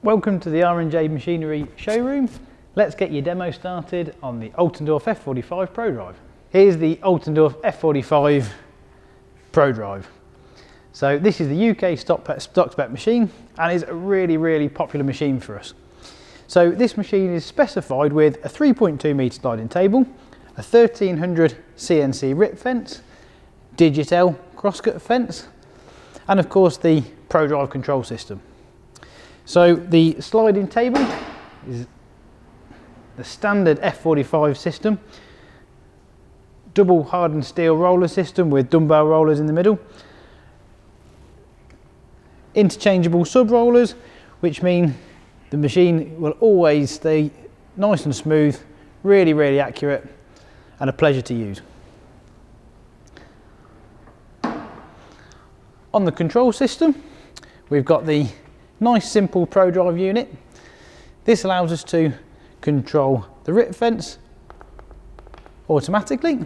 Welcome to the R&J Machinery showroom. Let's get your demo started on the Altendorf F45 Pro Drive. Here's the Altendorf F45 Pro Drive. So this is the UK stock spec machine and is a really popular machine for us. So this machine is specified with a 3.2 metre sliding table, a 1300 CNC rip fence, Digitel crosscut fence, and of course the Pro Drive control system. So the sliding table is the standard F45 system, double hardened steel roller system with dumbbell rollers in the middle, interchangeable sub rollers, which mean the machine will always stay nice and smooth, really accurate and a pleasure to use. On the control system, we've got the nice simple Pro Drive unit. This allows us to control the rip fence automatically.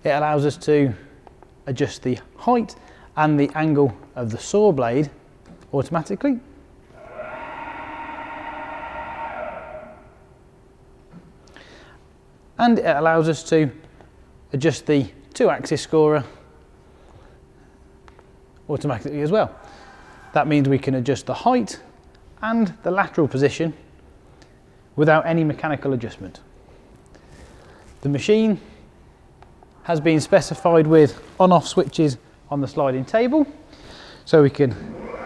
It allows us to adjust the height and the angle of the saw blade automatically. And it allows us to adjust the 2-axis scorer automatically as well. That means we can adjust the height and the lateral position without any mechanical adjustment. The machine has been specified with on-off switches on the sliding table, so we can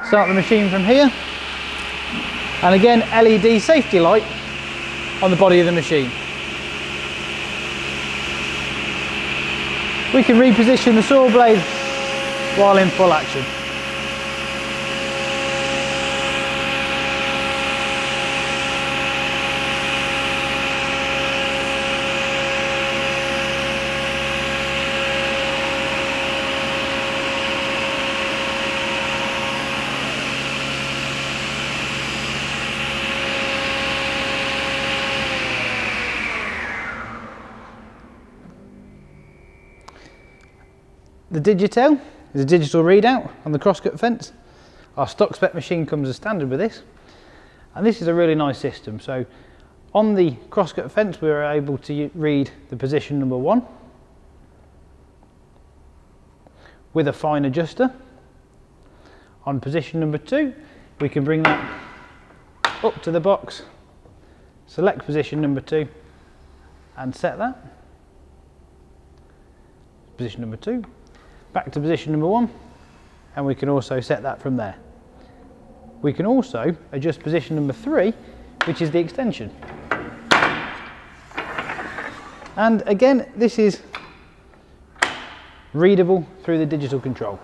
start the machine from here, and again LED safety light on the body of the machine. We can reposition the saw blade while in full action. The Digitel is a digital readout on the crosscut fence. Our stock spec machine comes as standard with this, and this is a really nice system. So on the crosscut fence we are able to read the position number 1 with a fine adjuster. On position number 2 we can bring that up to the box, select position number 2 and set that. Position number 2. Back to position number 1, and we can also set that from there. We can also adjust position number 3, which is the extension. And again, this is readable through the digital control.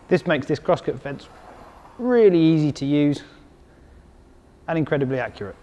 This makes this crosscut fence really easy to use and incredibly accurate.